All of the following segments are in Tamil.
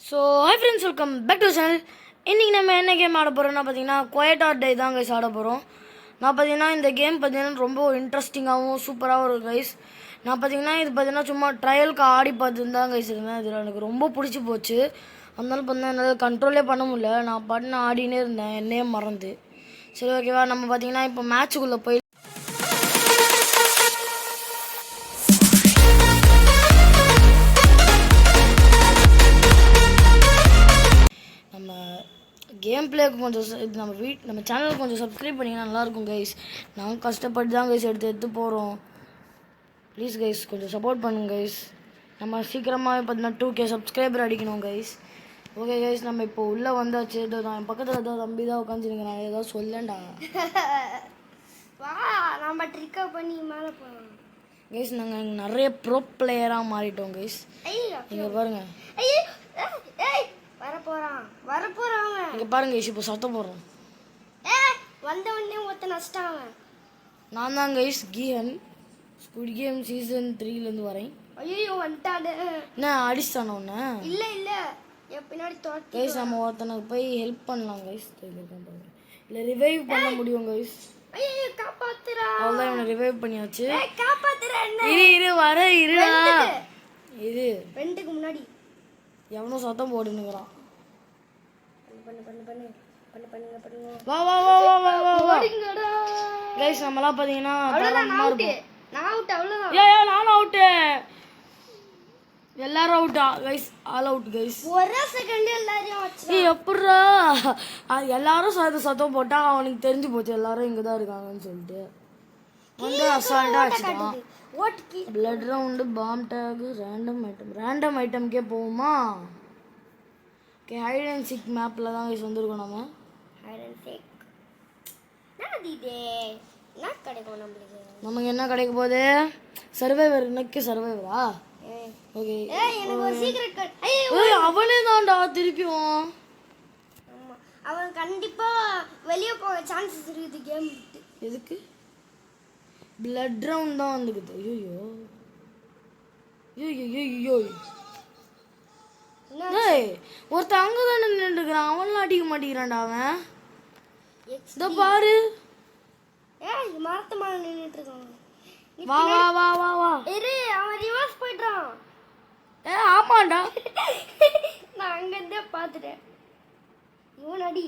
So hi friends, welcome back to channel. இன்றைக்கி நம்ம என்ன கேம் ஆட போகிறோம்னா பார்த்தீங்கன்னா குவைட் ஆர் டை தான் கைஸ் ஆட போகிறோம். நான் பார்த்தீங்கன்னா இந்த கேம் பார்த்தீங்கன்னா ரொம்ப இன்ட்ரெஸ்டிங்காகவும் சூப்பராகவும் இருக்கும் கைஸ். நான் பார்த்தீங்கன்னா இது பார்த்தீங்கன்னா சும்மா ட்ரையலுக்கு ஆடி பார்த்துருந்தான் கைஸ் இருந்தேன். இதில் எனக்கு ரொம்ப பிடிச்சி போச்சு. அதனால பார்த்தீங்கன்னா என்னால் கண்ட்ரோலே பண்ண முடியல. நான் பாட்டு ஆடினே இருந்தேன், என்னையே மறந்து. சரி ஓகேவா, நம்ம பார்த்தீங்கன்னா இப்போ மேட்சுக்குள்ளே போய் கேம் பிளேக்கு கொஞ்சம் இது நம்ம சேனலுக்கு கொஞ்சம் சப்ஸ்கிரைப் பண்ணிங்கன்னா நல்லாயிருக்கும் கைஸ். நாங்கள் கஷ்டப்பட்டு தான் கைஸ் எடுத்து போகிறோம். ப்ளீஸ் கைஸ் கொஞ்சம் சப்போர்ட் பண்ணுங்க கைஸ். நம்ம சீக்கிரமாக பார்த்தீங்கன்னா 2K சப்ஸ்கிரைபர் அடிக்கணும் கைஸ். ஓகே கைஸ், நம்ம இப்போ உள்ளே வந்தாச்சு. இதோ நான் பக்கத்தில் ஏதோ தம்பி தான் உட்காந்துருங்க, நான் ஏதோ சொல்லேன்டா. வா நம்ம ட்ரிக்கை பண்ணி மேலே போகிறோம் கைஸ். நாங்கள் நிறைய ப்ரோ பிளேயராக மாறிட்டோம் கைஸ். இங்கே பாருங்கள், வரப்போறான் இங்கே பாருங்க கைஸ். இப்போ சத்தம் போடுறோம். வந்த உடனே ஒருத்த நஷ்டாங்க. நான் தான் கைஸ் கீஹன், ஸ்குட் கேம் சீசன் 3லேருந்து வரேன். ஐயோ வந்துட்டாடு. என்ன அடிச்சானோ ஒன்று? இல்லை இல்லை, பின்னாடி தோட்டி கைஸ். நம்ம ஒருத்தனுக்கு போய் ஹெல்ப் பண்ணலாம் கைஸ். இல்லை ரிவைவ் பண்ண முடியும் கைஸ். ஐயோ காப்பாத்துறா. அவ்வளோதான், இவனை ரிவைவ் பண்ணியாச்சு. காப்பாத்துறா. இரு வர இருடா. இது ரெண்டுக்கு முன்னாடி எவனோ சத்தம் போட்டுன்னுக்குறான். பண்ணுங்க. வா வா வா வா வா வா வா ஓடிங்கடா கைஸ். நம்மலாம் பார்த்தீங்கன்னா நான் அவுட் அவ்வளவுதான். ஏய் நானும் அவுட்டு. எல்லாரும் அவுட்டா கைஸ்? All out guys. ஒரு செகண்ட் எல்லாரையும் வச்சு. ஏய் எப்பட்றா எல்லாரும் சத்தம் போட்டா அவனுக்கு தெரிஞ்சு போச்சு எல்லாரும் இங்கே தான் இருக்காங்கன்னு சொல்லிட்டு வந்து அசால்ட்டாக வச்சுட்டான். Blood round, bomb tag, random ஐட்டம்கே போகுமா? ஓகே, ஹைட் அண்ட் சீக் மேப்பில் தான் கைஸ் வந்திருக்கோம் நம்ம. ஹைட் அண்ட் சீக் என்ன கிடைக்கும் நம்மளுக்கு? நமக்கு என்ன கிடைக்க போகுது? சர்வைவர். இன்னைக்கு சர்வைவரா? ஓகே. எனக்கு ஒரு சீக்ரெட் கார்டு. ஏய் அவனே தான்டா திருப்பியும். ஆமா, அவன் கண்டிப்பா வெளிய போக சான்சஸ் இருக்குது கேம் விட்டு. எதுக்கு? பிளட் ரவுண்ட் தான் வந்துக்குது. ஐயோ ஏய் ஒருத்தன் அங்கே தானே நின்றுக்கிறான், அவன்லாம் அடிக்க மாட்டேங்கிறான்டா அவன். இதோ பாரு. ஏய் மரத்து மேல நின்னுட்டு இருக்கான். வா வா வா வா வா. இரு, அவன் ரிவர்ஸ் போய்ட்டான். ஆமாண்டா. நான் அங்க இருந்தே பாத்துட்டேன். இவன் அடி.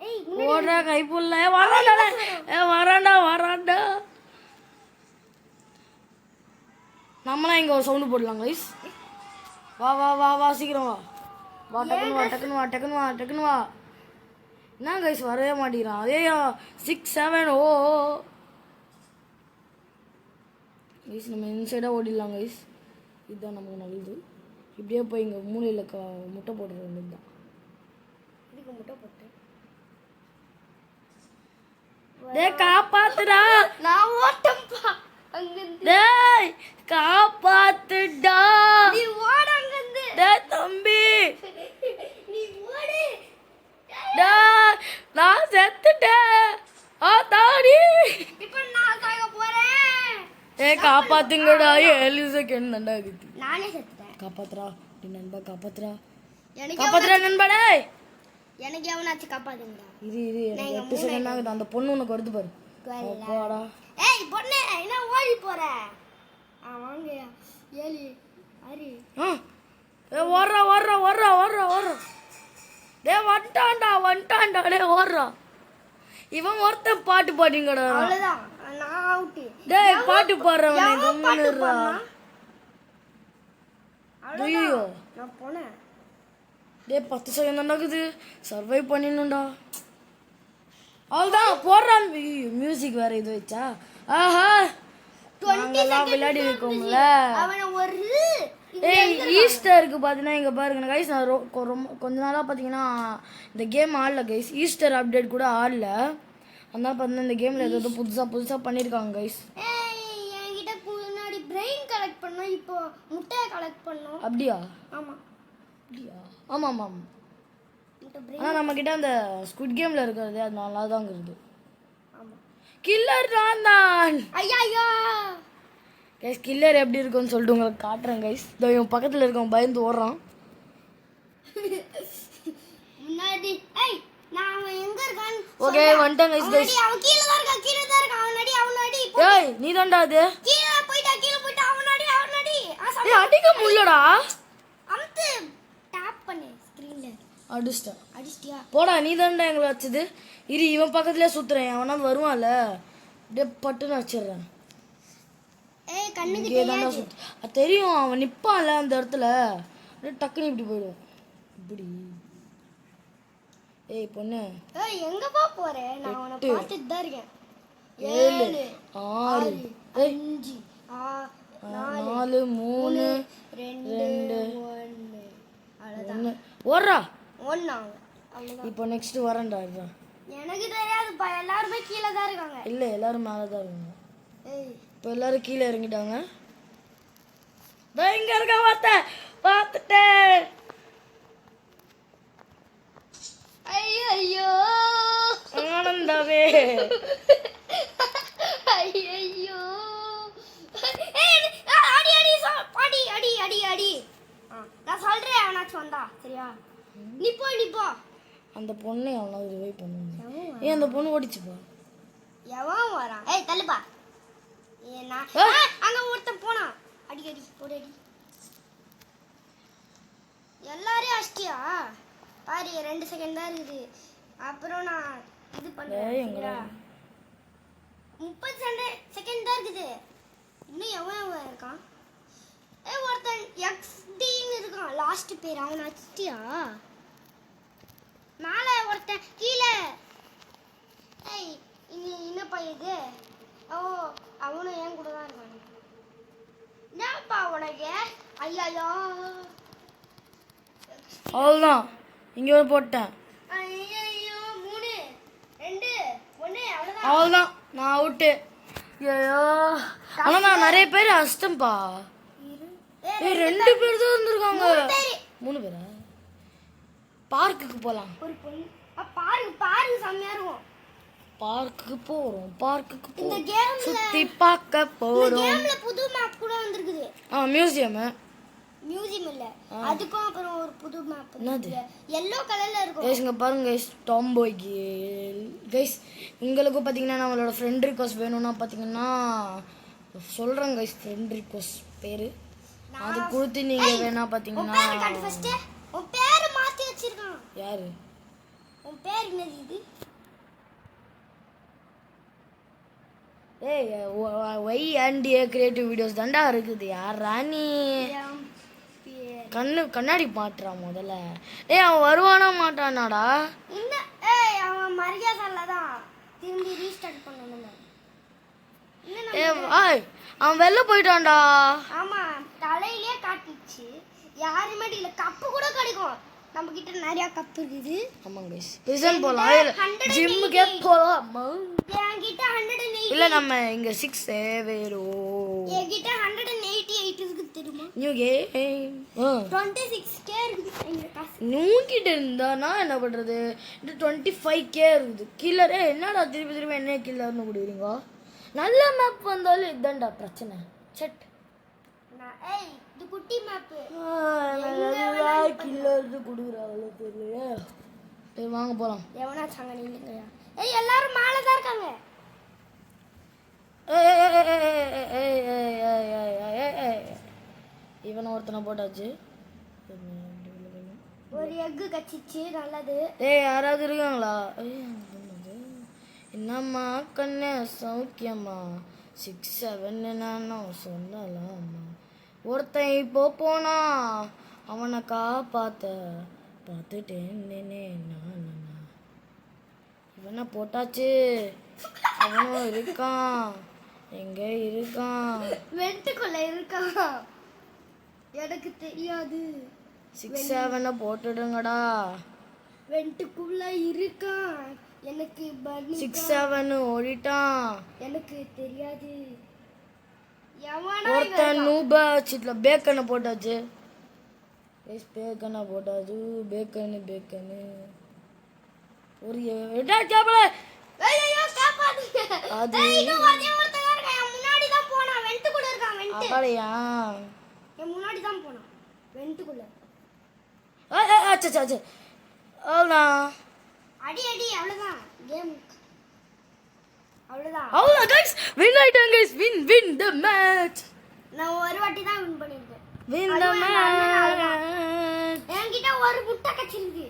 ஏய் ஓடுற கைப்புள்ள. வராண்டா. நம்மளாம் இங்கே ஒரு சவுண்டு போடலாம் கைஸ். வா வா வா வா சீக்கிரம் வா. வா டக்குன்னு வா. என்ன கைஸ் வரவே மாட்டேங்கிறான். அதே 6 7 ஓ கைஸ். நம்ம இன்சைடாக ஓடிடலாம் கைஸ். இதுதான் நமக்கு நல்லது. இப்படியே போய் இங்கே மூலையில் முட்டை போடுறது வேண்டியது தான். இதுக்கு முட்டை போட்டு காப்பாத்துடா. நான் ஓட்டம்பா அங்க இருந்து. டேய் காப்பாத்துடா. நீ ஓட அங்க இருந்து. டேய் தம்பி நீ ஓடு. டேய் நான் செத்துட்டேன். தாடி இப்போ நான் சாக போறேன். காப்பாத்துங்கடா. 7 செகண்ட் தான்டா ஆகுது. நானே செத்துட்டேன். காப்பாத்துறா நண்பா, காப்பாத்துறா எனக்கு நண்பா. டேய் எனக்கு எவனாச்சும் காப்பாத்துங்கடா. இது எனக்கு 8 செகண்ட் ஆகுது. அந்த பொண்ணு உனக்கு வருது பாரு. அப்பாடா. ஏய் பொண்ணே, என்ன ஓடி போற? வாங்க 7 6. ஓடுறா. டேய் வந்துட்டான்டா. டேய் ஓடுறா. இவன் ஒருத்தன் பாட்டு பாடிங்கடா. அவ்வளவுதான், நான் அவுட். டேய் பாட்டு பாடுறவனே கம்முனுடா. ஐயோ நான் போனேன். டேய் 10 செகண்ட் நடக்குது. சர்வை பண்ணிடணும்டா. அவ்வளோதான் போடுறான். மியூசிக் வேற இது வச்சா. ஆஹா 20 செகண்ட் விளையாடி இருக்கோம்ல. அவன ஒரு ஈஸ்டருக்கு பார்த்தீங்கன்னா இங்கே பாருங்க கைஸ். நான் கொஞ்ச நாளாக பார்த்தீங்கன்னா இந்த கேம் ஆடல கைஸ். ஈஸ்டர் அப்டேட் கூட ஆடல. அதனால பார்த்தீங்கன்னா இந்த கேமில் ஏதோ புதுசாக பண்ணியிருக்காங்க கைஸ். என்கிட்ட முன்னாடி பிரெயின் கலெக்ட் பண்ணோம், இப்போ முட்டையை கலெக்ட் பண்ணோம். அப்படியா? ஆமாம். ஆனால் நம்மக்கிட்ட அந்த ஸ்குட் கேமில் இருக்கிறது அது நல்லா தான் இருக்குது. ஆமாம், கில்லர் தான். ஐயா கைஸ் கில்லர் எப்படி இருக்குன்னு சொல்லிட்டு உங்களுக்கு காட்டுறேன் கைஸ். இதோ இவன் பக்கத்தில் இருக்கவன் பயந்து ஓடுறான். அது ஏய் நான் அவன் எங்க இருக்கான்னு ஓகே வந்துட்டேன் கைஸ் கைஸ் அவன் கீழ தான் இருக்கான் அவனடி ஏய் நீ தான்டா அது கீழ போய்ட்டா அவனடி ஏய் அடிக்க முடியலடா அம்து டாப் பண்ணு ஸ்கிரீன்ல அடிச்சிட்டியா போடா நீ தான்டா எங்களை வச்சது இரு இவன் பக்கத்துலயே சுத்துறேன் அவனா வருவான்ல அப்படியே பட்டுன்னு வச்சிடுறேன் ஏய் கண்ணுக்கு இங்கே தான்டா அது தெரியும் அவன் நிப்பான்ல அந்த இடத்துல அப்படியே டக்குன்னு இப்படி போயிடுவான் இப்படி ஏய் பொண்ணு ஏய் எங்க போற நான் உன்னை பார்த்துட்டு தான் இருக்கேன் 7 6 5 4 3 2 1 ஓடுறா அவ்வளவுதான் இப்போ நெக்ஸ்ட் வரேன்டா இதுதான் எனக்கு தெரியாதுப்பா எல்லாரும் கீழே தான் இருக்காங்க இல்லை எல்லாரும் மேலே தான் இருக்காங்க ஏய் இப்போ எல்லாரும் கீழே இறங்கிட்டாங்க இங்க இருக்க பார்த்துட்டேன் ஐயோ ஆனந்தாவே ஐயோ அடி நான் சொல்றேன் அவனாச்சும் வந்தா சரியா நீ போ அந்த பொண்ணை அவனை ரிவைவ் பண்ணுங்க ஏன் அந்த பொண்ணு ஓடிச்சுப்பா எவன் வரான் ஏய் தள்ளுப்பா ஏன்னா அங்க ஒருத்தன் போனான் அடி ஒரு அடி எல்லாரையும் அடிச்சிட்டியா பாரு 2 செகண்ட் தான் இருக்குது அப்புறம் நான் இது பண்றேன் 30 செகண்ட் தான் இருக்குது இன்னும் எவன் இருக்கான் ஏய் ஒருத்தன் XDன்னு இருக்கான் லாஸ்ட் பேர் அவன் அடிச்சிட்டியா மேலே ஒருத்தன் கீழே ஏய் என்னப்பா இது ஓ அவனும் என் கூட தான் இருக்கான் என்னப்பா உனக்கு ஐயோ அவ்வளோதான் இங்கே ஒரு போட்டேன் ஐயோ 3 2 1 அவ்வளோதான் அவ்வளோதான் நான் அவுட்டு ஐயோ ஆனால் நான் நிறைய பேர் அஷ்டம்பா ஏய் 2 பேர் தான் இருந்திருக்காங்க 3 பேரா பார்க்குக்கு போகலாம் ஒரு பொண்ணு பாருங்க செம்மையா இருக்கும் பார்க்குக்கு போறோம் இந்த கேம்ல சுத்தி பார்க்க போறோம் கேம்ல புது மேப் கூட வந்திருக்குது மியூசியம் இல்ல அதுக்கும் அப்புறம் ஒரு புது மேப் என்னது yellow கலர்ல இருக்கும் கைஸ் இங்க பாருங்க கைஸ் டாம்போய் கேல் கைஸ் உங்களுக்கு பாத்தீங்கன்னா நம்மளோட ஃப்ரெண்ட் ரிக்வெஸ்ட் வேணும்னா பாத்தீங்கன்னா சொல்றேன் கைஸ் ஃப்ரெண்ட் ரிக்வெஸ்ட் பேரு அது கொடுத்து நீங்க வேணா பாத்தீங்கன்னா உன் பேர் மாத்தி வச்சிருக்கான் யாரு உன் பேர் என்னது இது ஏய் Y and A creative videos தாண்டா இருக்குது யார் ராணி கண்ணாடி மாட்டுறான் முதல்ல ஏய் அவன் வருவானா மாட்டானாடா என்ன ஏய் அவன் மரியாதைல தான் திரும்பி ரீஸ்டார்ட் பண்ணனும் ஏய் அவன் வெளில போயிட்டான்டா ஆமா தலையிலே காட்டிச்சு யாருமே இல்ல கப்பு கூட கிடைக்கும் நம்ம கிட்ட நிறைய கப் இருக்குது ஆமாங்க गाइस பிரிசன் போலாம் ஜிம்முக்கே போலாம் என்கிட்ட 180 இல்ல நம்ம இங்க 6 சேவேரோ என்கிட்ட 188 இருக்கு தெரியுமா நியூ கேம் 26k இருக்குது எங்க காசு நூங்கிட்ட இருந்தா நான் என்ன பண்றது இந்த 25k இருக்குது கில்லரே என்னடா திருப்பி என்ன கில்லர்னு குடிறீங்க நல்ல மேப் வந்தாலும் இதான்டா பிரச்சனை செட் ஏய் இது குட்டி மேப் கில்லர் குடுக்குறாங்களோ தெரியல சரி வாங்க போலாம் எவனா சாங்க நீங்க ஏய் எல்லாரும் மேல தான் இருக்காங்க இவனை ஒருத்தனை போட்டாச்சு ஒரு எக்கு கச்சிச்சு நல்லது ஏய் யாராவது இருக்காங்களா என்னம்மா கண்ணே சௌக்கியம்மா 6 7 நானும் சொல்லலாமா ஒருத்தன் இப்போ போனா அவனை பார்த்துட்டேன் இவனை போட்டாச்சு அவனும் இருக்கான் எங்க இருக்கான் வெட்டுக்குள்ள இருக்கான் எனக்கு தெரியாது 6 7 போட்டுடுங்கடா வெட்டுக்குள்ள இருக்கான் எனக்கு 6 7 ஓடிட்டான் எனக்கு தெரியாது ஒருத்தன் நூபா வச்சுல பேக்கனை போட்டாச்சு பேக்கனை போட்டாச்சு பேக்கனு ஒரு எடாச்சாப்ல ஐயோ காப்பாத்துங்க அது இன்னும் ஒருத்தன் இருக்கான் முன்னாடி தான் போனா வெண்டுக்குள்ள இருக்கான் வெண்ட் அப்படியா முன்னாடி தான் போனா வெண்டுக்குள்ள அச்சச்ச அவ்வளோதான் அடி அடி அவ்வளவுதான் கேம் அவ்வளவுதான். அவ்வளோதான் கைஸ் வின் ஆயிட்டாங்க கைஸ் வின் த மேட்ச் நான் ஒரு வாட்டி தான் வின் பண்ணிருக்கேன். வின் த மேட்ச் என்கிட்ட ஒரு முட்டை கச்சிருக்கு.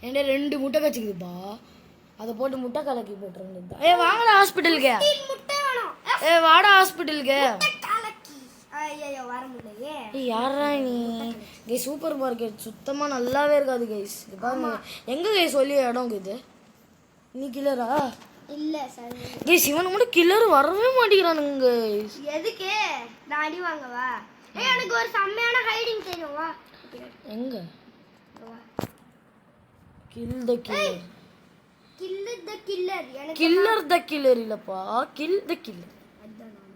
என்கிட்ட 2 முட்டை கச்சிக்குதுப்பா அதை போட்டு முட்டை கலக்கி போட்டுருந்தா ஏ வாங்கடா ஹாஸ்பிட்டலுக்கு முட்டை வேணும். ஏ வாடா ஹாஸ்பிட்டலுக்கு முட்டை கலக்கி ஐயோ வர முடியலையே. ஏய் யாரா நீ கைஸ் சூப்பர் மார்க்கெட் சுத்தமா நல்லாவே இருக்காது கைஸ் இது பாருங்க எங்க கைஸ் சொல்லி இடம் இது நீ கில்லரா இல்ல சார். கைஸ் இவனுக்கு மட்டும் கில்லர் வரவே மாட்டேங்கிறானுங்க கைஸ் எதுக்கு நான் அடி வாங்கவா? ஏய் எனக்கு ஒரு செம்மையான ஹைடிங் தெரியும் வா. எங்க வா. Kill the killer kill the killer. எனக்கு கில்லர் த கில்லர் இல்லப்பா கில் த கில்லர் அதான் நான்.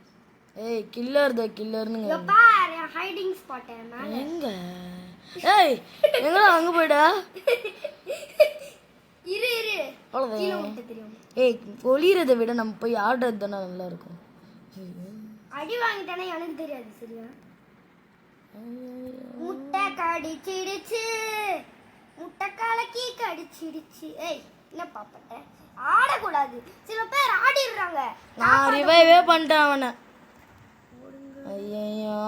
ஏய் கில்லர் த கில்லர்னுங்க இங்க பாரு ஹைடிங் ஸ்பாட் மேல. எங்க ஏய் எங்கடா அங்க போய்டா இரு இரு அவ்வளவுதான் கீழ முட்டை தெரியும். ஏய் ஒளியறதை விட நம்ம போய் ஆடுறது தானே நல்லா இருக்கும் அடி வாங்கிட்டானே எனக்கு தெரியாது சரியா. முட்டை கடிச்சிடுச்சு முட்டை கலக்கி கடிச்சிடுச்சு. ஏய் என்ன பாப்பட்ட ஆடக்கூடாது. சில பேர் ஆடிடுறாங்க. நான் ரிவைவே பண்ணிட்டேன் அவனை ஐயோ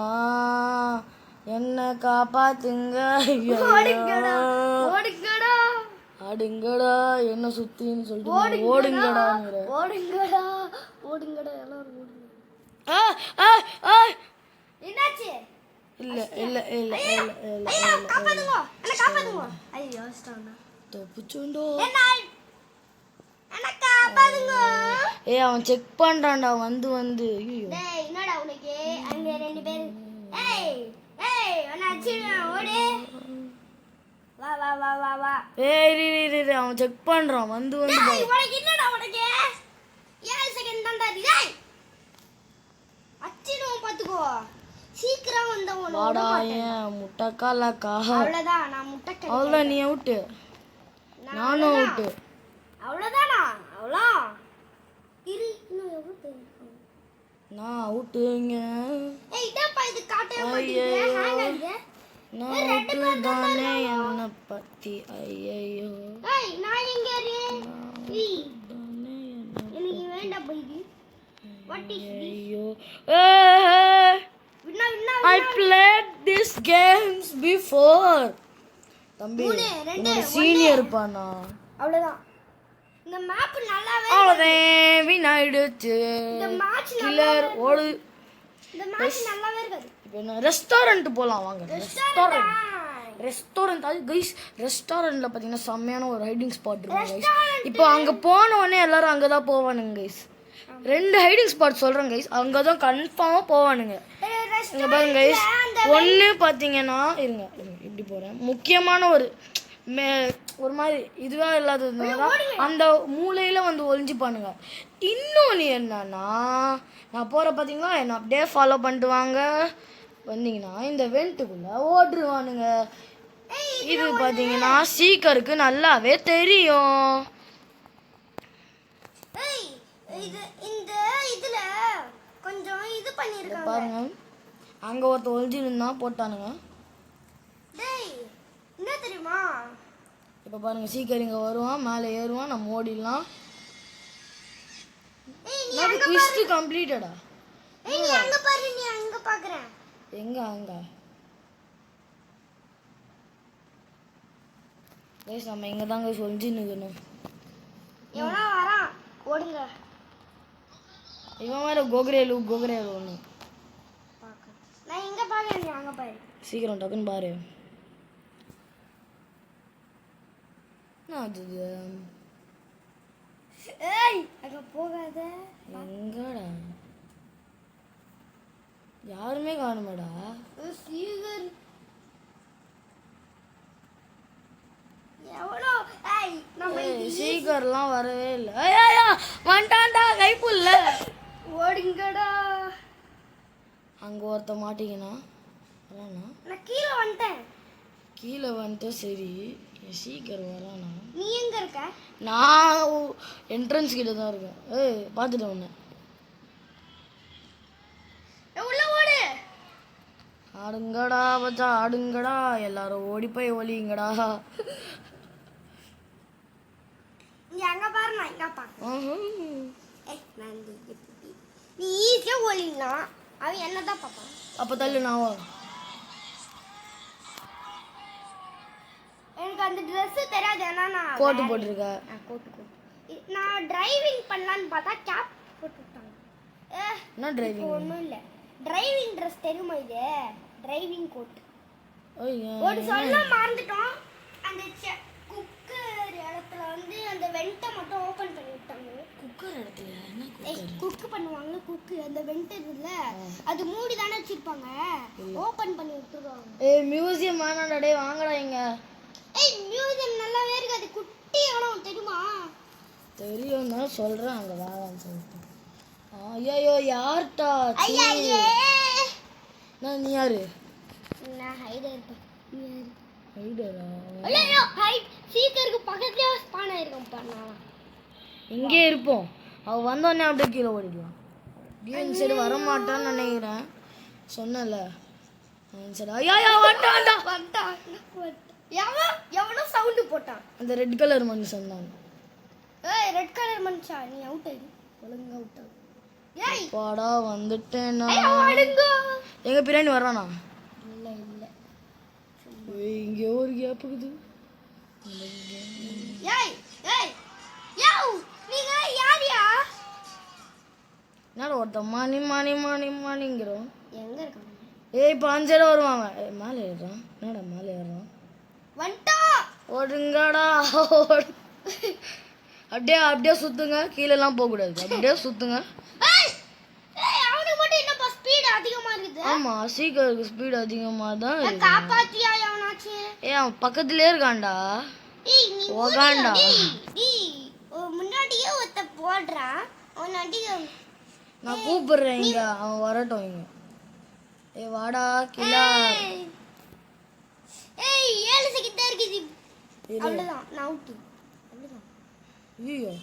என்ன காப்பாத்துங்க ஐயோ ஓடுங்கடா ஓடுங்கடா ஆடுங்கடா என்ன சுத்தின்னு சொல்லிட்டு ஓடுங்கடாங்கிற ஓடுங்கடா ஓடுங்கடா எல்லாரும் ஓடுங்க. ஆ ஆ ஆ என்னாச்சு? இல்ல இல்ல இல்ல இல்ல இல்ல ஐயோ காப்பாத்துங்க என்ன காப்பாத்துங்க. ஐயோ ஸ்டானா தப்புச்சுண்டோ என்ன காப்பாத்துங்க. ஏய் அவன் செக் பண்றான்டா வந்து வந்து ஐயோ டேய் என்னடா உனக்கு அங்க 2 பேர். ஏய் ஏய் என்னாச்சு ஓடு வா வா வா வா வா. ஏய் இரு அவன் செக் பண்றான் வந்து வந்து டேய் உனக்கு என்னடா உனக்கு 7 செகண்ட் தான்டா இது. டேய் அச்சிடுவோம் பாத்துக்கோ சீக்கிரம் வந்தவன வாடா ஏன் முட்டக்காலக்கா அவ்வளவுதான் நான் முட்டை கடி. அவ்வளோதான் நீ அவுட்டு நானும் அவுட்டு அவ்வளவுதானா அவ்வளோ இரு இன்னும் எவ்வளவு தெரியும். நான் அவுட்டுங்க ஏய் இதப்பா இது காட்டவே மாட்டேங்குது ஹேங் ஆகுது. நான் அவுட்டு தானே என்ன பத்தி ஐயோ ஏய் நான் எங்க இருக்கேன்? ஏய் எனக்கு வேண்டாம் பைதி. வாட் இஸ் ஐயோ வின்னா வின்னா I played these games before தம்பி மூணு, ரெண்டு, சீனியர் பானா அவ்வளவுதான். இந்த மேப் நல்லாவே அவ்வளோதான் வின் ஆயிடுச்சு இந்த மேட்ச் கில்லர் ஓடு இந்த மேட்ச் நல்லாவே இருக்காது. இப்போ என்ன ரெஸ்டாரண்ட் போகலாம் வாங்க ரெஸ்டாரண்ட் அது கைஸ் ரெஸ்டாரண்ட்டில் பார்த்தீங்கன்னா செம்மையான ஒரு ஹைடிங் ஸ்பாட் இருக்கும் கைஸ் இப்போ அங்கே போன உடனே எல்லாரும் அங்கே தான் போவானுங்க கைஸ் 2 ஹைடிங் ஸ்பாட் சொல்கிறேன் கைஸ் அங்கே தான் கன்ஃபார்மாக போவானுங்க இங்கே பாருங்க கைஸ் ஒன்று பார்த்தீங்கன்னா இருங்க இப்படி போகிறேன் முக்கியமான ஒரு மாதிரி இதுவாக இல்லாததுனால அந்த மூலையில் வந்து ஒளிஞ்சுப்பானுங்க. இன்னொன்று என்னன்னா நான் போகிற பார்த்தீங்கன்னா என்னை அப்படியே ஃபாலோ பண்ணிட்டு வாங்க வந்தீங்கன்னா இந்த வெண்ட்டுக்குள்ளே ஓடுருவானுங்க. இது பார்த்தீங்கன்னா சீக்கருக்கு நல்லாவே தெரியும். ஏய் இது இந்த இதுல கொஞ்சம் இது பண்ணிருக்காங்க பாருங்க அங்கே ஒருத்த ஒளிஞ்சிருந்தா போட்டானுங்க. டேய் என்ன தெரியுமா? இப்போ பாருங்க சீக்கர் இங்கே வருவான் மேலே ஏறுவான் நம்ம ஓடிடலாம். ஏய் நீ நான் குவிஸ்ட் கம்ப்ளீட்டடா. ஏய் நீ அங்க பாரு நீ அங்க பாக்குறேன். எங்க அங்க கைஸ் நம்ம இங்க தாங்க சொல்லி நிக்கணும். எவனா வரான் ஓடுங்க. இவன் வேற கோகரேலு ஒன்று பாக்க நான் இங்க பாக்குறேன் நீ அங்க பாரு. சீக்கிரம் டக்குன்னு பாரு. அது ஏய் அங்க போகாத. எங்கடா யாருமே காணுமேடா. சீகர் எவனோ ஏய் நம்ம சீக்கர்லாம் வரவே இல்லை. ஐயா வந்துட்டான்டா கைப்புல்ல ஓடுங்கடா. அங்க ஒருத்த மாட்டிக்கினா நான் கீழே வந்துட்டேன். கீழே வந்துட்டு சரி சீக்கர் வரானா? நீ எங்க இருக்க? நான் என்ட்ரன்ஸ் கிட்ட தான் இருக்கேன். ஏய் பார்த்துட்டேன் உன்னை. உள்ள ஓடு. ஆடுங்கடா பச்சா ஆடுங்கடா எல்லாரும் ஓடி போய் ஒலிங்கடா. நீ அங்க பாரு நான் இங்க பாக்க ம்ஹும். நான் நீ ஈஸியா ஓடிடலாம் அவன் என்னதான் பார்ப்பான் அப்போ தள்ளு நான் வரேன். எனக்கு அந்த Dress தெரியாது ஏன்னா நான் கோட்டு போட்டிருக்க. கோட்டு நான் டிரைவிங் பண்ணலான்னு பார்த்தா கேப் போட்டு விட்டாங்க என்ன டிரைவிங்? ஒன்றும் இல்லை டிரைவிங் ட்ரெஸ் தெரியுமா இது டிரைவிங் கோட் ஐயா ஒரு சொல்ல மறந்துட்டோம் அந்த குக்கர் இடத்துல வந்து அந்த வெண்டை மட்டும் ஓபன் பண்ணி விட்டாங்க குக்கர் இடத்துல என்ன குக் பண்ணுவாங்க குக்கு அந்த வெண்ட் இருக்குல்ல அது மூடி தானே வச்சிருப்பாங்க ஓபன் பண்ணி விட்டுருவாங்க ஏய் மியூசியம் வேணாடா டேய் வாங்கடா இங்க. ஏய் மியூசியம் நல்லாவே இருக்கு அது குட்டி இடம் தெரியுமா தெரியும் தான் சொல்றேன் அங்க வாங்கன்னு சொல்லிட்டு. ஐயோ யார்டா? ஐயா நான் நீ யாரு? நான் ஹைடர் இருப்பேன் நீ யாரு ஹைடரா? ஐயோ ஹைட் சீக்கருக்கு பக்கத்துலயே ஸ்பான் ஆயிருக்கும் பண்ணா இங்கே இருப்போம். அவ வந்தோடனே அப்படியே கீழே ஓடிடலாம். கேம் சரி வரமாட்டான்னு நினைக்கிறேன் சொன்னல. சரி ஐயா வந்துட்டான்டா. வந்தான் எவனோ சவுண்ட் போட்டான் அந்த ரெட் கலர் மனுஷன் தான். ஏய் ரெட் கலர் மனுஷா நீ அவுட் ஆயிடு ஒழுங்கா அவுட் ஆகு ஏய் பாடா வந்துட்டேனா? ஐயோ அடங்க எங்க பிராணி வரானா? இல்ல இல்ல இங்க ஒரு கேப் இருக்குது. ஏய் ஏய் யோ நீங்க யாரியா என்னடா ஒருத்த மணி மணி மணி மணிங்கிறோம். எங்க இருக்காங்க ஏய் இப்போ 5 இடம் வருவாங்க. மேலே ஏறுறான். என்னடா மேலே ஏறுறான்? வண்டா ஓடுங்கடா அப்படியே அப்படியே சுத்துங்க. கீழெல்லாம் போகக்கூடாது. அப்படியே சுத்துங்க. ஏய் ஏய் அவனுக்கு மட்டும் என்ன ஸ்பீட் அதிகமா இருக்குது ஆமா சீக்கிரம் ஸ்பீட் அதிகமாக தான் இருக்கு. காப்பாத்தியா எவனாச்சு ஏய் அவன் பக்கத்துலேயே இருக்கான்டா. ஏய் நீ உக்காண்டா. டேய் முன்னாடியே ஒருத்த போடுறான் முன்னாடி நான் கூப்பிடுறேன் இங்க அவன் வரட்டும் இங்க. ஏய் வாடா கிலா. ஏய் 7 செகண்ட் தான் இருக்குது அவ்வளவுதான் நான் அவுட் அவ்வளவுதான் ஐயோ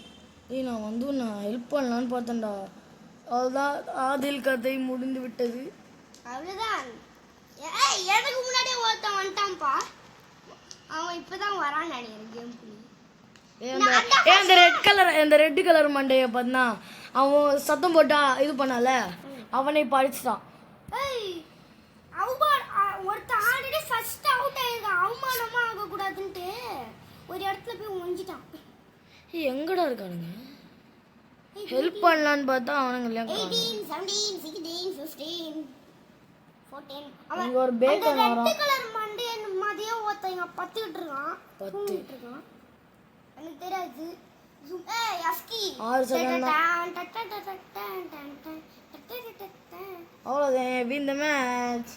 ஏய் நான் வந்து நான் ஹெல்ப் பண்ணலான்னு பார்த்தேன்டா. அதுதான் ஆதில் கதை முடிந்து விட்டது. அவ்வளவுதான் ஏய் எனக்கு முன்னாடியே ஒருத்தன் வந்துட்டான்ப்பா அவன் இப்பதான் வரான்னு நினைக்கிறேன் கேம்குள்ள அந்த ரெட் கலர் மண்டைய பார்த்தா அவன் சத்தம் போட்டா இது பண்ணால அவனை படிச்சுட்டான். ஏய் ஒருத்தன் ஆல்ரெடி ஃபர்ஸ்ட் அவுட் ஆயிருக்கான் அவமானமா ஆக கூடாதுன்ட்டு ஒரு இடத்துல போய் ஒழிஞ்சிட்டான். ஏய் எங்கடா இருக்கானுங்க? ஹெல்ப் பண்ணலான்னு பார்த்தா அவனுங்க இல்லையா? 18 17 16 15 14 அவன் இங்க ஒரு பேக்கன் அந்த வரான். ரெட் கலர் மண்டைய மதிய ஒருத்தங்க பத்திட்டு இருக்கான் தூங்கிட்டு இருக்கான் எனக்கு தெரியாது ஏய் அஸ்கி 6 செகண்ட் அவ்வளோதான் வின் த மேட்ச்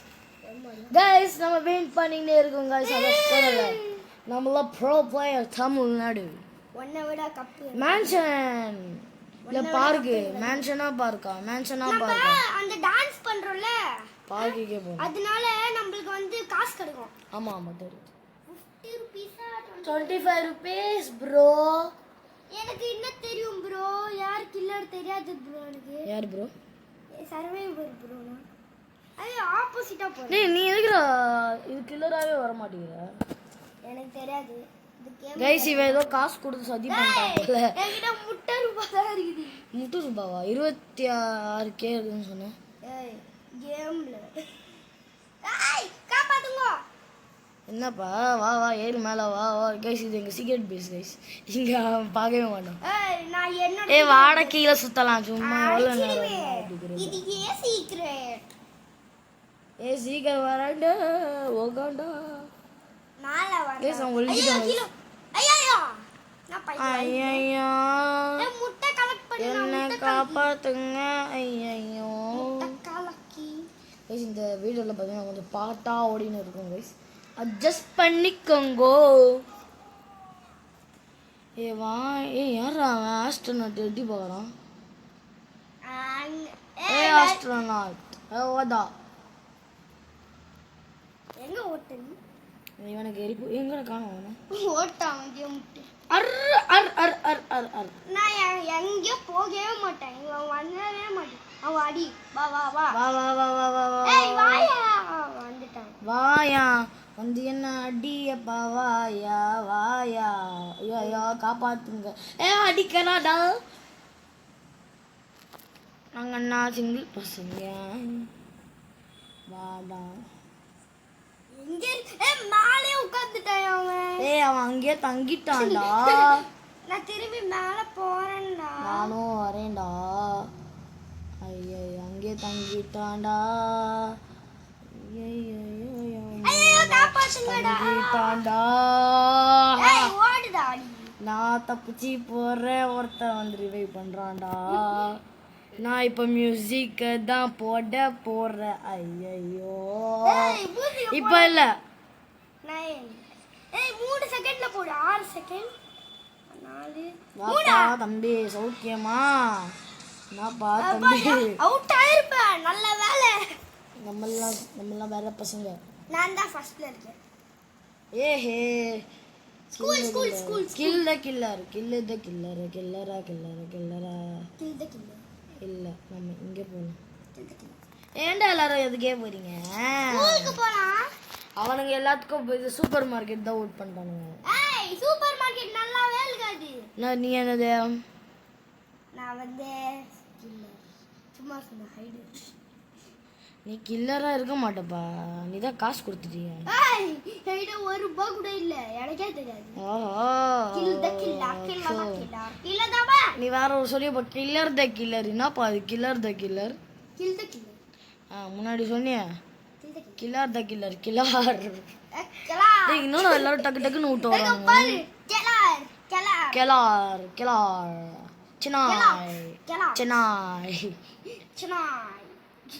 கைஸ். நம்ம வின் பண்ணிக்கிட்டே இருக்கோம் கைஸ். அதை சொல்லல நம்மளாம் ப்ரோ பிளேயர் தமிழ்நாடு. ஒன்னை விட கப்பு மேன்ஷன் இல்ல பார்க்கு. மேன்ஷனா பார்க்கா? மேன்ஷனா பார்க்கா? அந்த டான்ஸ் பண்றோம்ல பார்க்குக்கே போ. அதனால நம்மளுக்கு வந்து காசு கிடைக்கும். ஆமா ஆமா தெரியும். 50 ரூபீஸா 25 rupees ப்ரோ. எனக்கு என்ன தெரியும் ப்ரோ யார் கில்லர் தெரியாது ப்ரோ எனக்கு. யார் ப்ரோ? Survivor bro. அது ஆப்போசிட்டா போறேன். டேய் நீ எதுக்குடா இது கில்லராவே வர மாட்டேங்கிற? எனக்கு தெரியாது இந்த கேம். கைஸ் இவன் ஏதோ காசு கொடுத்து சதி பண்ணிட்டாங்கல. என்கிட்ட முட்டை ரூபாய் தான் இருக்குது. முட்டு ரூபாவா? 26K இருக்குன்னு சொன்னேன். ஏய் கேம்ல ஏய் காப்பாத்துங்க. என்னப்பா வா வா ஏறு மேலே வா வா கைஸ். இது எங்கள் சீக்ரெட் பேஸ் கைஸ். இங்கே பார்க்கவே மாட்டோம். ஏய் நான் என்னோட ஏய் வாட கீழே சுற்றலாம் சும்மா. எவ்வளோ நேரம்? இது ஏன் சீக்ரெட்? ஏய் சீக்கிரம் வராண்டா ஓகாண்டா. மேலே வர கைஸ் அவன் ஒழிஞ்சிட்டான். ஐயோ நான் பையன். ஐயோ ஏய் முட்டை கலெக்ட் பண்ணி என்ன காப்பாத்துங்க. ஐயோ கலக்கி. கைஸ் இந்த வீடியோவில் பார்த்தீங்கன்னா கொஞ்சம் பாட்டா ஓடின்னு இருக்கும் கைஸ். அட்ஜஸ்ட் பண்ணிக்கோங்கோ. ஏ வா ஏ யாரா அவன்? ஆஸ்ட்ரோநாட் எட்டி பார்க்குறான். ஏ ஆஸ்ட்ரோநாட் ஓதா எங்க ஓட்டல் இவனுக்கு எரிப்பு எங்கட காணும் அவனை? ஓட்டான் இங்கே முட்டை. அர் அர் அர் அர் அர் அர். நான் எங்கேயோ போகவே மாட்டேன். இவன் வரவே மாட்டேன். அவன் அடி வா வா வா வா வா வா வா வா வா ஏய் வாயா வந்துட்டான். வாயா வந்து என்ன அடியப்பா வாயா வாயா ஐயோ ஐயோ காப்பாத்துங்க அடிக்கலாடா நாங்கண்ணா சிங்கிள் பசங்க வாடா எங்க மேலே உட்கார்ந்துட்டான் அவன். அவன் அங்கேயே தங்கிட்டான்டா. நான் திரும்பி மேல போறேன்டா. நானும் வரேன்டா. ஐயோ அங்கேயே தங்கிட்டான்டா. ஐயோ காப்பாத்துங்கடா. தங்கிட்டான்டா. ஏய் ஓடுடா நீ. நான் தப்பிச்சு போறேன், ஒருத்தன் வந்து ரிவைவ் பண்றான்டா. நான் இப்ப மியூசிக் தான் போட போறேன். ஐயோ இப்ப இல்ல 3 செகண்ட்ல போடு. 6 செகண்ட் 4 வாப்பா தம்பி சௌக்கியமா நாப்பா தம்பி அவுட் ஆயிருப்ப. நல்ல வேலை. நம்மெல்லாம் வேற பசங்க. நான் தான் ஃபர்ஸ்ட்ல இருக்கேன். ஏஹே ஸ்கூல் கில் தி கில்லரா இல்ல நம்ம இங்க போலாம். ஏன்டா எல்லாரும் எதுக்கே போறீங்க? ஸ்கூலுக்கு போலாம். அவனுங்க எல்லாத்துக்கும் இது சூப்பர் மார்க்கெட் தான் ஓட் பண்றானுங்க. ஏய் சூப்பர் மார்க்கெட் நல்லாவே இருக்காது. நீ என்னது? நான் வந்து சும்மா சொன்ன ஹைடு. நீ கில்லரா இருக்க மாட்டப்பா, நீ தான் காசு கொடுத்துட்டிய. ஏய் ஹைடு ₹1 கூட இல்ல, எனக்கே தெரியாது. ஓஹோ இல்லதாமா நீ வேற ஒரு சொல்லியப்பா கில்லர் த கில்லர். என்னப்பா அது கில்லர் த கில்லர்? முன்னாடி சொன்னிய கில்லார் த கில்லர் இன்னொன்னு எல்லாரும் டக்கு டக்குன்னு விட்டு வராங்க. கிளார் சினாய் சினாய்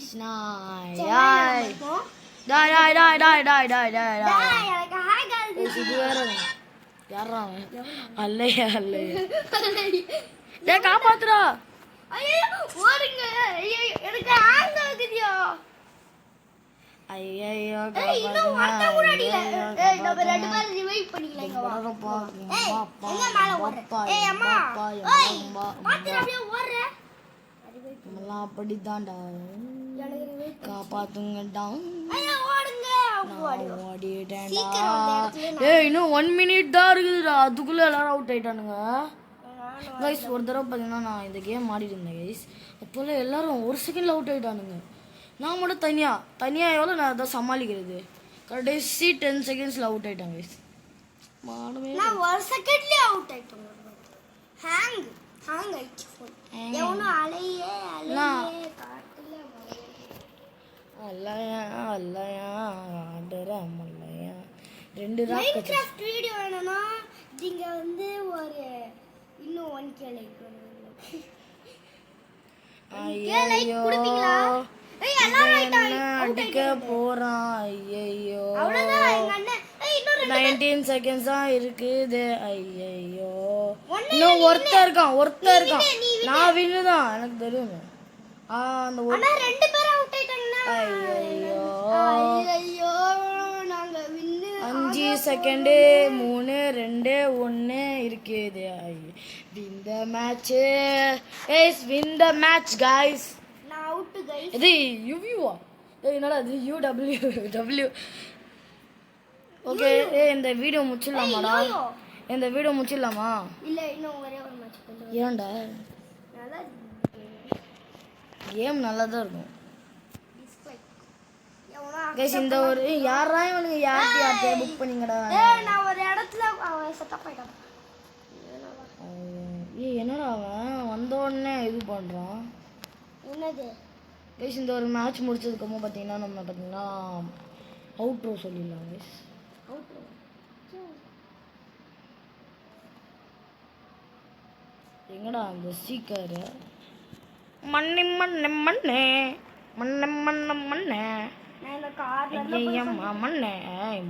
சினாய் டாய் டாய் டாய் டாய் டாய் டாய் டாய் டாய் இது வேற யாரா அல்லையா டேய் காப்பாத்துடா. ஐயோ ஓடுங்க. ஐயோ எனக்கு ஆங்க ஆகுதியா. ஐயோ இன்னும் ஒருத்த கூட அடிக்கல. ஏய் நம்ம ரெண்டு பேரும் ரிவைவ் பண்ணிக்கலாம். ஏய் எங்க மேல ஓடுற? ஏய் அம்மா ஏய் பாத்து அப்படியே ஓடுற. நம்மலாம் அப்படிதான்டா. காப்பாத்துங்கடா. ஐயோ ஓடுங்க. ஓடிட்டேன்டா. ஏய் இன்னும் 1 minute தான் இருக்குதுடா, அதுக்குள்ள எல்லாரும் அவுட் ஆயிட்டானுங்க. கைஸ் ஒரு தடவை பார்த்தீங்கன்னா நான் இந்த கேம் ஆடிட்டு இருந்தேன் கைஸ். அப்போல்லாம் எல்லாரும் 1 செகண்டில் அவுட் ஆகிட்டானுங்க. நான் மட்டும் தனியாக எவ்வளோ நான் அதை சமாளிக்கிறது. கடைசி 10 செகண்ட்ஸில் அவுட் ஆகிட்டாங்க கைஸ். நான் 1 செகண்ட்லேயே அவுட் ஆகிட்டேன். ஹேங் ஆயிடுச்சு ஃபோன். எவனோ அலையே காட்டுல அல்லையா ஆடுற மல்லையா 2 மைன்கிராஃப்ட் வீடியோ வேணும்னா நீங்க வந்து ஒரு இன்னும் 1k லைக் பண்ணுங்க. ஐயோ ஏய் எல்லாரும் ஆயிட்டாங்க. அடிக்க போறான். ஐயோ அவ்வளவுதான் எங்க அண்ணன். ஏய் இன்னொரு 19 செகண்ட்ஸ் தான் இருக்குது. ஐயோ இன்னும் ஒருத்தர் இருக்கான். நான் வின்னு தான் எனக்கு தெரியும். அந்த அண்ணா 2 பேர் அவுட் ஆயிட்டாங்க. ஐயோ நாங்க வின்னு. 5 செகண்ட் 3 2 1 இருக்குது. win the match guys, win the match guys. நான் அவுட் guys. இது யுவிவா என்னடா இது UW. ஓகே இந்த வீடியோ முடிச்சிடலாமாடா? இந்த வீடியோ முடிச்சிடலாமா? இல்ல இன்னும் ஒரே ஒரு மேட்ச் பண்ணுங்க. ஏன்டா? நல்லா கேம் நல்லா தான் இருக்கும் டிஸ்லைக். எவனா கைஸ் இந்த ஒரு யாரா இவனுங்க யார்கிட்ட புக் பண்ணீங்கடா? நான் ஒரு இடத்துல செட்டப் ஆயிட்டேன். என்னடா அவன் வந்த உடனே இது பண்ணுறான். என்னது கைஸ் இந்த ஒரு மேட்ச் முடிச்சதுக்கப்புறம் பார்த்தீங்கன்னா நம்ம பார்த்தீங்கன்னா அவுட்ரோ சொல்லிடலாம் கைஸ். அவுட்ரோ எங்கடா அந்த சீக்கர் மண்ணே மண்ணே மண்ணே மண்ணே மண்ணே மண்ணே நான் இந்த கார்ல ஐயம்மா மண்ணே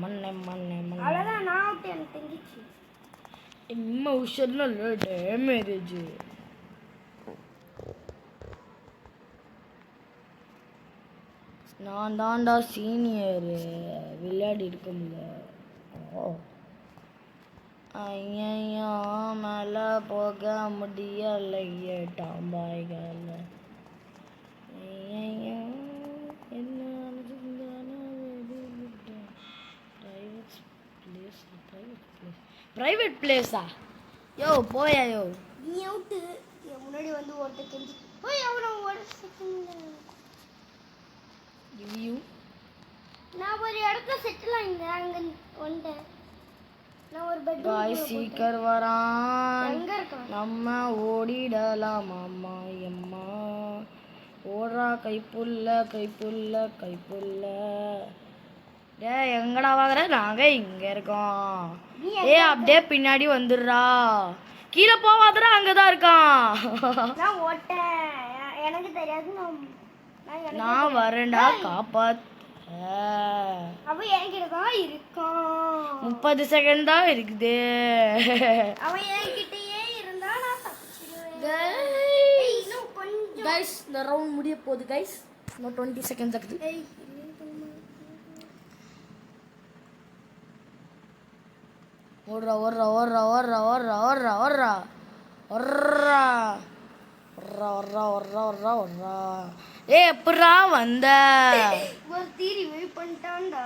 மண்ணே மண்ணே மண்ணே அவ்வளவுதான். நான் அவுட் எனக்கு தெரிஞ்சிச்சு. emotional damage. நான் தான்டா சீனியர், விளையாடி இருக்க முடியல. ஐயோ மேலே போக முடியலையே டாம்பாய்கள். ஐயோ என்ன பிரைவேட் பிளேஸா? யோ போயா யோ. நீ அவுட்டு. என் முன்னாடி வந்து ஒருத்தர் கெஞ்சி போய் அவனை ஒரு செகண்ட். யூ நான் ஒரு இடத்துல செட்டில் ஆயிங்க அங்க வந்துட்டேன். நான் ஒரு பெட் காய் சீக்கர் வரான். எங்க இருக்கான்? நம்ம ஓடிடலாம் அம்மா எம்மா. ஓடுறா கைப்புள்ள கைப்புள்ள கைப்புள்ள. டேய் எங்கடா வாங்குற? நாங்க இங்க இருக்கோம். அப்படியே பின்னாடி வந்துடுறா. கீழே போவாதடா, அங்கதான் இருக்கான். நான் ஓட்டேன். எனக்கு தெரியாது. நான் வரேன்டா காப்பாத். அவன் என்கிட்ட தான் இருக்கான். 30 செகண்ட் தான் இருக்குது. அவன் என்கிட்டயே இருந்தா நான் தப்பிச்சிடுவேன். இன்னும் கொஞ்சம் கைஸ் இந்த ரவுண்ட் முடிய போகுது கைஸ். இன்னும் 20 செகண்ட்ஸ் இருக்குது. ஓடுறா ஓடுறா ஓடுறா ஓடுறா ஓடுறா ஓடுறா ஓடுறா ஓடுறா ஓடுறா ஓடுறா ஓடுறா ஓடுறா ஓடுறா. எப்படா வந்த? ஒரு தீரி வெயிட் பண்ணிட்டான்டா.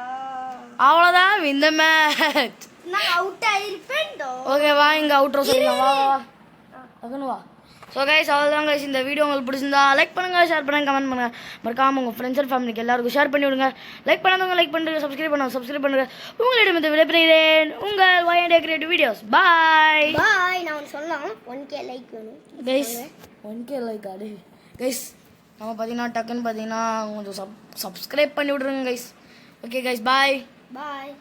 அவ்வளோதான் இந்த மேட்ச். நான் அவுட் ஆயிருப்பேன்டா. ஓகே வா, இங்கே அவுட்ரோ சொல்லிக்கலாம். வா வா அதுன்னு வா. ஸோ கைஸ் அவ்வளோதான் கைஸ். இந்த வீடியோ உங்களுக்கு பிடிச்சிருந்தா லைக் பண்ணுங்கள், ஷேர் பண்ணுங்கள், கமெண்ட் பண்ணுங்கள். மறக்காமல் உங்கள் ஃப்ரெண்ட்ஸ் அண்ட் ஃபேமிலிக்கு எல்லாருக்கும் ஷேர் பண்ணி விடுங்க. லைக் பண்ணாதவங்க லைக் பண்ணுங்கள், சப்ஸ்கிரைப் பண்ணுங்கள். உங்களிடம் இந்த விடைபெறுகிறேன். உங்கள் YNDA கிரியேட்டிவ் வீடியோஸ். பாய் பாய். நான் ஒன்று சொல்லலாம். 1K லைக் வேணும் கைஸ். 1K லைக் ஆடு கைஸ். நம்ம பார்த்தீங்கன்னா டக்குன்னு பார்த்தீங்கன்னா கொஞ்சம் சப்ஸ்கிரைப் பண்ணி விட்ருங்க கைஸ். Okay guys bye. பாய்.